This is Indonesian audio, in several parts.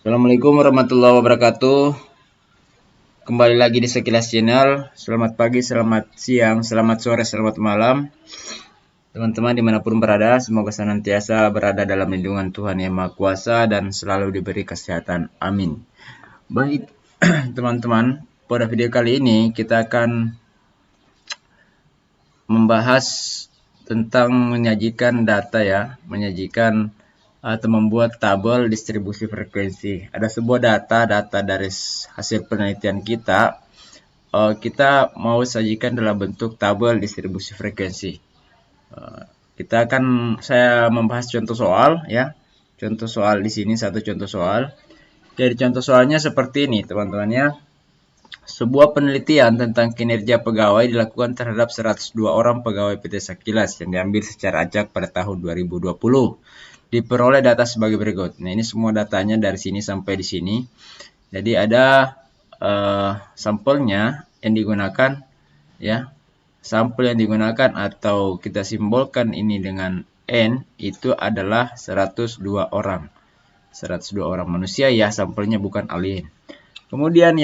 Assalamualaikum warahmatullahi wabarakatuh. Kembali lagi di Sekilas Channel. Selamat pagi, selamat siang, selamat sore, selamat malam. Teman-teman dimanapun berada, semoga senantiasa berada dalam lindungan Tuhan Yang Maha Kuasa dan selalu diberi kesehatan. Amin. Baik, teman-teman, pada video kali ini kita akan membahas tentang menyajikan data ya, menyajikan atau membuat tabel distribusi frekuensi. Ada sebuah data dari hasil penelitian kita, kita mau sajikan dalam bentuk tabel distribusi frekuensi. Saya membahas contoh soal ya. Contoh soal di sini satu contoh soal. Jadi contoh soalnya seperti ini, teman-teman ya. Sebuah penelitian tentang kinerja pegawai dilakukan terhadap 102 orang pegawai PT Sakilas yang diambil secara acak pada tahun 2020. Diperoleh data sebagai berikut. Nah, ini semua datanya dari sini sampai di sini. Jadi ada sampelnya yang digunakan ya. Sampel yang digunakan atau kita simbolkan ini dengan N itu adalah 102 orang. 102 orang manusia ya, sampelnya bukan alien. Kemudian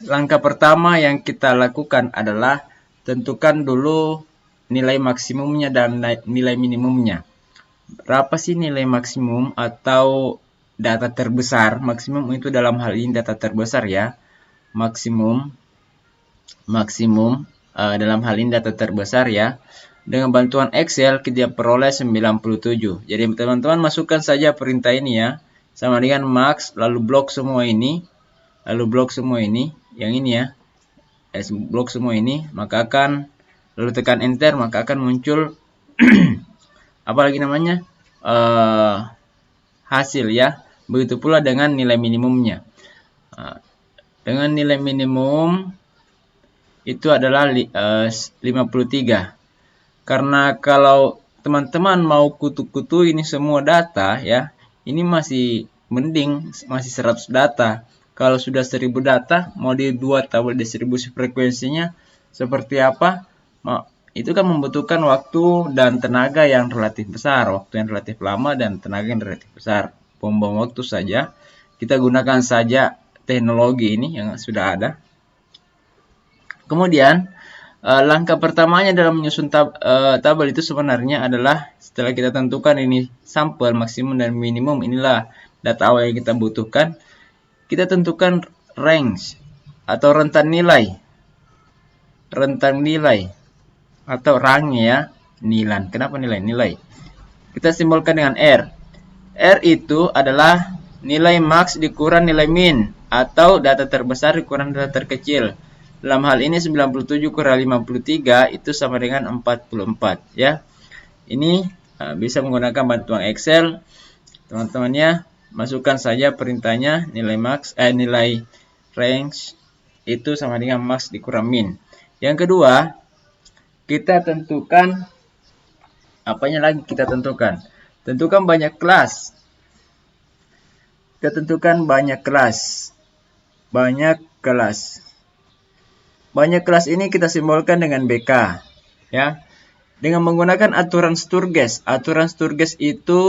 langkah pertama yang kita lakukan adalah tentukan dulu nilai maksimumnya dan nilai minimumnya. Berapa sih nilai maksimum atau data terbesar? Maksimum itu dalam hal ini data terbesar ya. Maksimum dalam hal ini data terbesar ya. Dengan bantuan Excel kita peroleh 97. Jadi teman-teman masukkan saja perintah ini ya. Sama dengan max, lalu blok semua ini, yang ini ya, blok semua ini, lalu tekan enter, maka akan muncul apalagi namanya hasil ya. Begitu pula dengan nilai minimumnya. Dengan nilai minimum itu adalah 53. Karena kalau teman-teman mau kutu-kutu ini semua data ya, ini masih mending, masih 100 data. Kalau sudah 1000 data, mau dibuat tabel distribusi frekuensinya seperti apa? Itu kan membutuhkan waktu dan tenaga yang relatif besar, waktu yang relatif lama dan tenaga yang relatif besar. Bom waktu saja, kita gunakan saja teknologi ini yang sudah ada. Kemudian, langkah pertamanya dalam menyusun tabel itu sebenarnya adalah setelah kita tentukan ini sampel maksimum dan minimum, inilah data awal yang kita butuhkan, kita tentukan range atau rentang nilai atau rangnya ya, nilai. Kenapa nilai? Kita simbolkan dengan R. R itu adalah nilai max dikurang nilai min atau data terbesar dikurang data terkecil. Dalam hal ini 97 kurang 53 itu sama dengan 44 ya. Ini bisa menggunakan bantuan Excel. Teman-temannya masukkan saja perintahnya nilai range itu sama dengan max dikurang min. Yang kedua, kita tentukan apanya lagi kita tentukan? Tentukan banyak kelas. Kita tentukan banyak kelas. Banyak kelas ini kita simbolkan dengan BK ya. Dengan menggunakan aturan Sturges. Aturan Sturges itu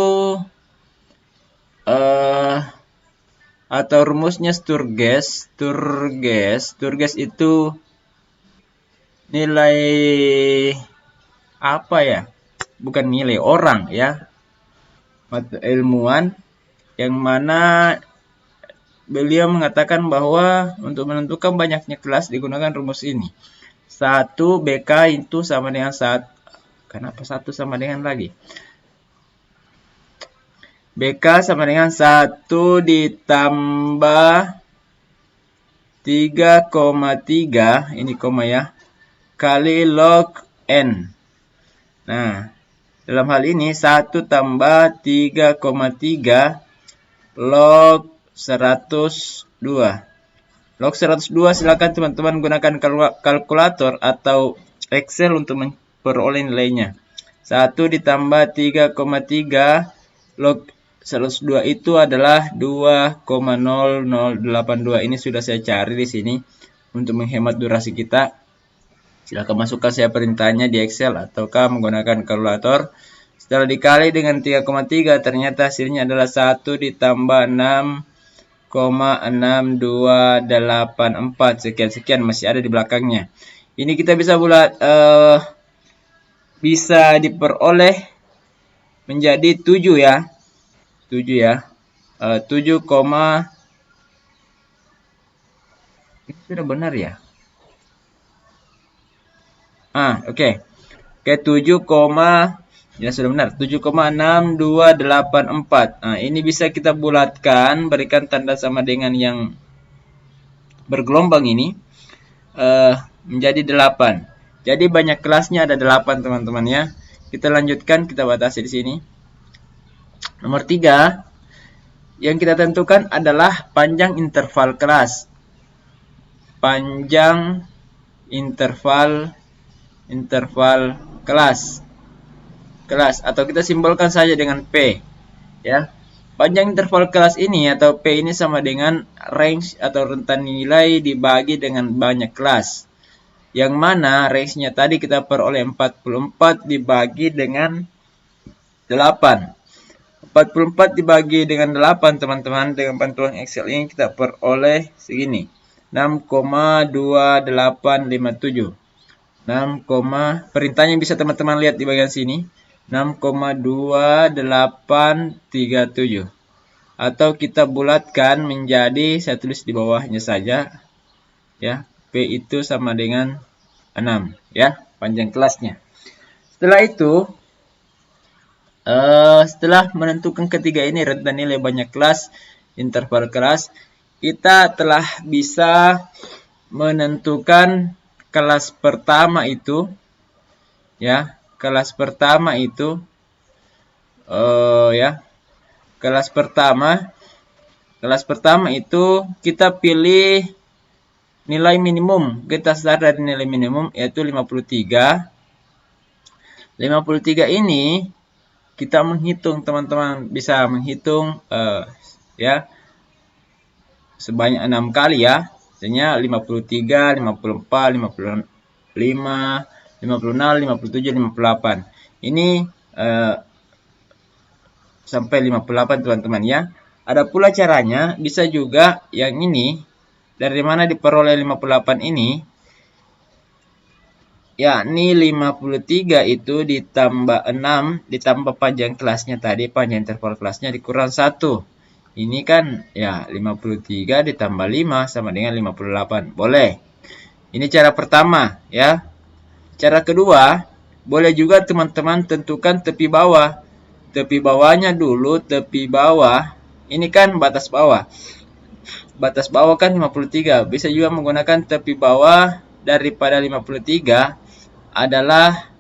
atau rumusnya Sturges itu nilai apa ya? Bukan nilai orang ya. Ilmuwan yang mana beliau mengatakan bahwa untuk menentukan banyaknya kelas digunakan rumus ini. 1 BK itu sama dengan 1. Kenapa 1 sama dengan lagi? BK sama dengan 1 ditambah 3,3, ini koma ya, kali log N. Nah, dalam hal ini 1 tambah 3,3 log 102. Log 102 silakan teman-teman gunakan kalkulator atau Excel untuk memperoleh nilainya. 1 ditambah 3,3 log 102 itu adalah 2,0082. Ini sudah saya cari di sini untuk menghemat durasi kita. Silakan masukkan saya perintahnya di Excel ataukah menggunakan kalkulator. Setelah dikali dengan 3,3 ternyata hasilnya adalah 1 ditambah 6,6284 sekian masih ada di belakangnya. Ini kita bisa bisa diperoleh menjadi 7 ya. 7 ya. 7, ini sudah benar ya? Oke. Oke, 7, ya sudah benar. 7,6284. Nah, ini bisa kita bulatkan, berikan tanda sama dengan yang bergelombang ini menjadi 8. Jadi banyak kelasnya ada 8, teman-teman ya. Kita lanjutkan, kita batasi di sini. Nomor 3, yang kita tentukan adalah panjang interval kelas. Panjang interval kelas atau kita simbolkan saja dengan P ya. Panjang interval kelas ini atau P ini sama dengan range atau rentan nilai dibagi dengan banyak kelas, yang mana range-nya tadi kita peroleh 44 dibagi dengan 8. 44 dibagi dengan 8, teman-teman, dengan bantuan Excel ini kita peroleh segini, 6,2857. Perintahnya bisa teman-teman lihat di bagian sini, 6,2837. Atau kita bulatkan menjadi, saya tulis di bawahnya saja ya, P itu sama dengan 6 ya, panjang kelasnya. Setelah itu setelah menentukan ketiga ini, rentan nilai banyak kelas, interval kelas, kita telah bisa menentukan kelas pertama itu ya. Kelas pertama itu kelas pertama itu kita pilih nilai minimum. Kita start dari nilai minimum yaitu 53. 53 ini kita menghitung, teman-teman bisa menghitung ya sebanyak 6 kali ya. Misalnya 53, 54, 55, 56, 57, 58. Ini sampai 58, teman-teman ya. Ada pula caranya, bisa juga yang ini, dari mana diperoleh 58 ini, yakni 53 itu ditambah 6, ditambah panjang kelasnya tadi, panjang interval kelasnya dikurang 1. Ini kan ya 53 ditambah 5 sama dengan 58. Boleh. Ini cara pertama ya. Cara kedua, boleh juga teman-teman tentukan tepi bawah. Tepi bawahnya dulu, tepi bawah. Ini kan batas bawah. Batas bawah kan 53. Bisa juga menggunakan tepi bawah daripada 53 adalah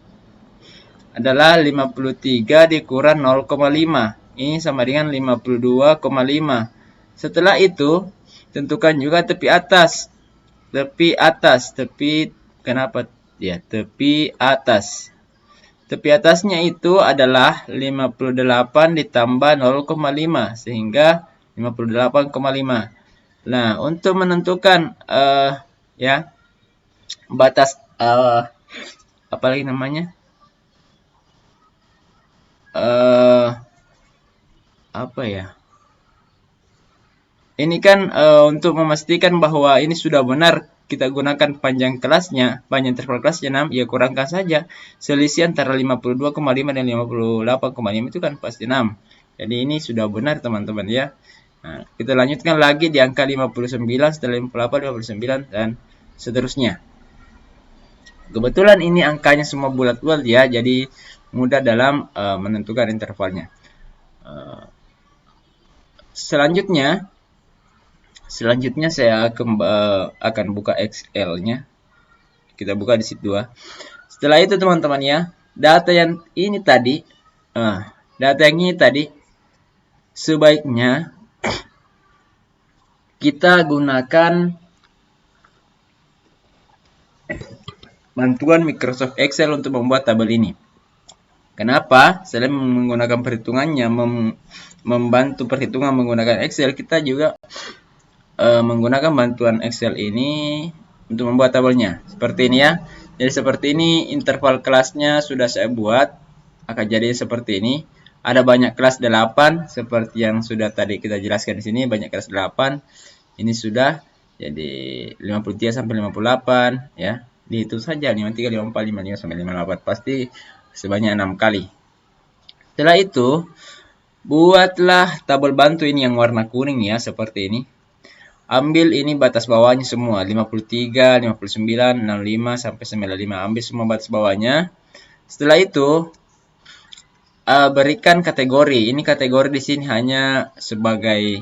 53 dikurang 0,5. Ini sama dengan 52,5. Setelah itu, tentukan juga tepi atas. Tepi atas. Tepi atasnya itu adalah 58 ditambah 0,5 sehingga 58,5. Nah, untuk menentukan batas apalagi namanya? Ini kan untuk memastikan bahwa ini sudah benar kita gunakan panjang kelasnya, panjang interval kelasnya 6, ya kurangkan saja. Selisih antara 52,5 dan 58,5 itu kan pasti 6. Jadi ini sudah benar, teman-teman ya. Nah, kita lanjutkan lagi di angka 59, setelah 58, 59 dan seterusnya. Kebetulan ini angkanya semua bulat-bulat ya, jadi mudah dalam menentukan intervalnya. Selanjutnya saya akan buka Excel-nya. Kita buka di sheet 2. Setelah itu teman-teman ya, data yang ini tadi sebaiknya kita gunakan bantuan Microsoft Excel untuk membuat tabel ini. Kenapa? Selain menggunakan perhitungannya, membantu perhitungan menggunakan Excel, kita juga menggunakan bantuan Excel ini untuk membuat tabelnya. Seperti ini ya. Jadi seperti ini interval kelasnya sudah saya buat. akan jadi seperti ini. Ada banyak kelas 8 seperti yang sudah tadi kita jelaskan di sini, banyak kelas 8. Ini sudah jadi 53 sampai 58 ya. Dihitung saja 53, 54, 55 sampai 58 pasti sebanyak 6 kali. Setelah itu buatlah tabel bantu ini yang warna kuning ya, seperti ini. Ambil ini batas bawahnya semua, 53, 59, 65 sampai 95. Ambil semua batas bawahnya. Setelah itu berikan kategori. Ini kategori di sini hanya sebagai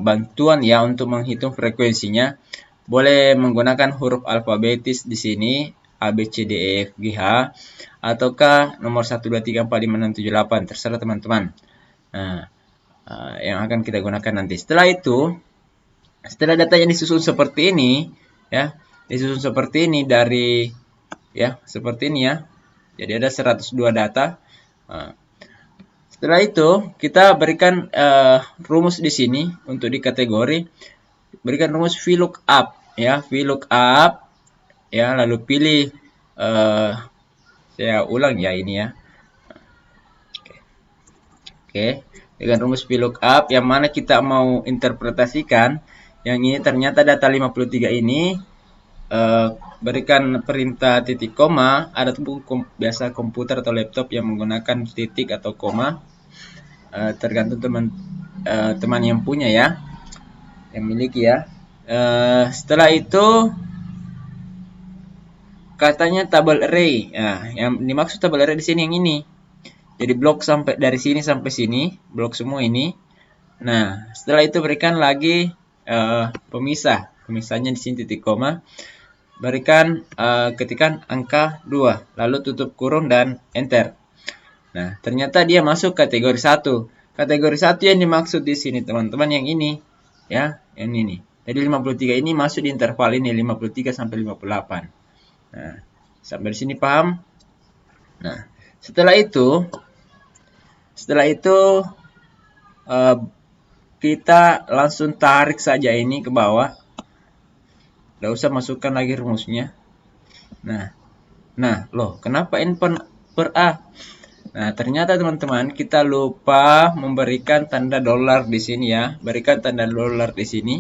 bantuan ya untuk menghitung frekuensinya. Boleh menggunakan huruf alfabetis di sini, A, B, C, D, E, F, G, H, ataukah nomor 1, 2, 3, 4, 5, 6, 7, 8. Terserah teman-teman. Nah, yang akan kita gunakan nanti. Setelah itu, setelah datanya disusun seperti ini, ya, disusun seperti ini dari, ya, seperti ini ya. Jadi ada 102 data. Setelah itu kita berikan rumus di sini untuk di kategori. Berikan rumus VLOOKUP ya, VLOOKUP ya, lalu pilih saya ulang ya ini ya. Oke, dengan rumus VLOOKUP yang mana kita mau interpretasikan. Yang ini ternyata data 53 ini berikan perintah titik koma. Ada biasa komputer atau laptop yang menggunakan titik atau koma, tergantung teman yang punya ya, yang miliki ya. Setelah itu katanya tabel array. Nah, yang dimaksud tabel array di sini yang ini. Jadi blok sampai dari sini sampai sini, blok semua ini. Nah, setelah itu berikan lagi pemisah. Pemisahnya di sini titik koma. Berikan ketikkan angka 2, lalu tutup kurung dan enter. Nah, ternyata dia masuk kategori 1. Kategori 1 yang dimaksud di sini teman-teman yang ini ya, yang ini. Jadi 53 ini masuk di interval ini 53 sampai 58. Nah, sampai di sini paham? Nah, setelah itu kita langsung tarik saja ini ke bawah. Tidak usah masukkan lagi rumusnya. Nah, loh, kenapa N per A? Nah, ternyata teman-teman kita lupa memberikan tanda dolar di sini ya. Berikan tanda dolar di sini.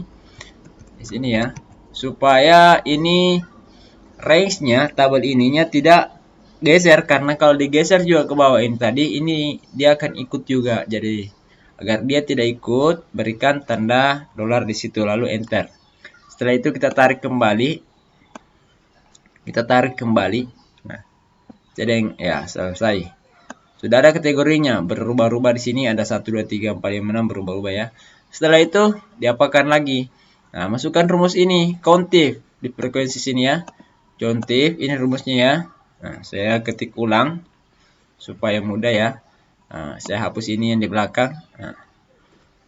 Di sini ya. Supaya ini range-nya, tabel ininya tidak geser, karena kalau digeser juga ke bawah ini tadi, ini dia akan ikut juga. Jadi agar dia tidak ikut, berikan tanda dolar di situ lalu enter. Setelah itu kita tarik kembali. Nah, jadi ya selesai. Sudah ada kategorinya, berubah-ubah di sini ada 1 2 3 4 5 6 berubah-ubah ya. Setelah itu diapakan lagi? Nah, masukkan rumus ini, countif di frekuensi sini ya. Countif, ini rumusnya ya. Nah, saya ketik ulang supaya mudah ya. Nah, saya hapus ini yang di belakang. Nah,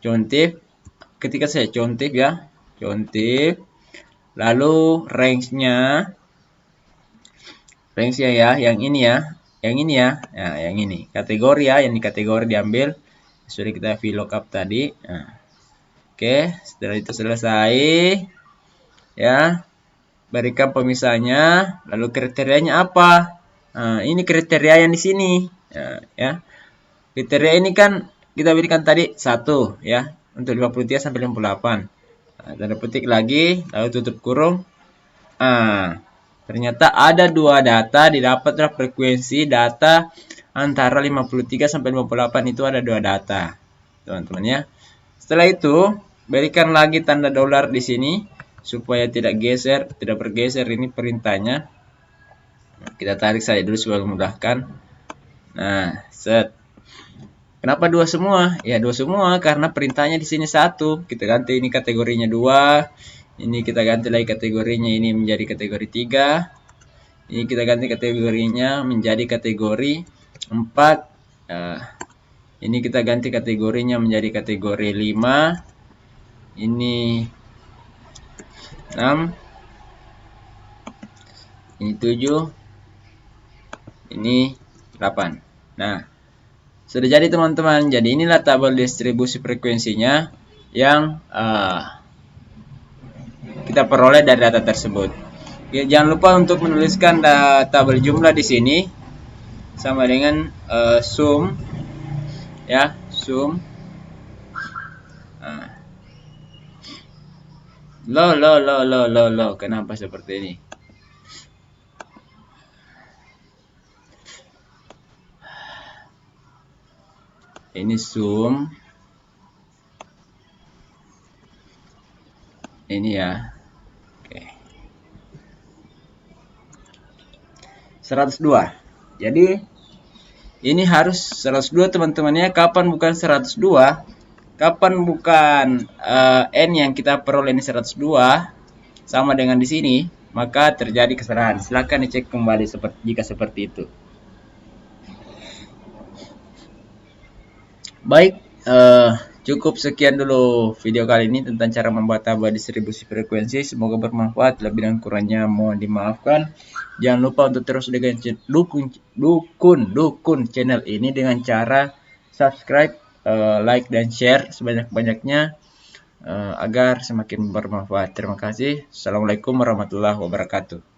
countif, ketika saya countif ya, countif, lalu range-nya ya, yang ini ya, nah, yang ini kategori ya, yang di kategori diambil. Sudah kita VLOOKUP tadi. Nah, oke, setelah itu selesai ya. Berikan pemisahnya, lalu kriterianya apa? Nah, ini kriteria yang di sini. Nah, ya. Kriteria ini kan kita berikan tadi 1 ya, untuk 53 sampai 58. Nah, tanda petik lagi, lalu tutup kurung. Nah, ternyata ada 2 data, didapatlah frekuensi data antara 53 sampai 58 itu ada 2 data. Teman-teman ya. Setelah itu, berikan lagi tanda dolar di sini supaya tidak bergeser ini perintahnya. Kita tarik saja dulu supaya memudahkan. Nah, set. Kenapa 2 semua? Ya 2 semua karena perintahnya di sini 1. Kita ganti ini kategorinya 2. Ini kita ganti lagi kategorinya ini menjadi kategori 3. Ini kita ganti kategorinya menjadi kategori 4. Ini kita ganti kategorinya menjadi kategori 5. Ini 6, ini 7, ini 8. Nah, sudah jadi teman-teman. Jadi inilah tabel distribusi frekuensinya yang kita peroleh dari data tersebut. Ya, jangan lupa untuk menuliskan tabel jumlah di sini. sama dengan sum, ya, sum. Nah, lo, kenapa seperti ini? Ini sum, ini ya. Oke. 102. Jadi ini harus 102 teman-temannya. Kapan bukan 102? Kapan bukan n yang kita peroleh ini 102 sama dengan di sini, maka terjadi kesalahan. Silakan dicek kembali jika seperti itu. Baik, cukup sekian dulu video kali ini tentang cara membuat tabel distribusi frekuensi. Semoga bermanfaat. Lebih dan kurangnya mohon dimaafkan. Jangan lupa untuk terus dukun channel ini dengan cara subscribe, like dan share sebanyak-banyaknya agar semakin bermanfaat. Terima kasih. Assalamualaikum warahmatullahi wabarakatuh.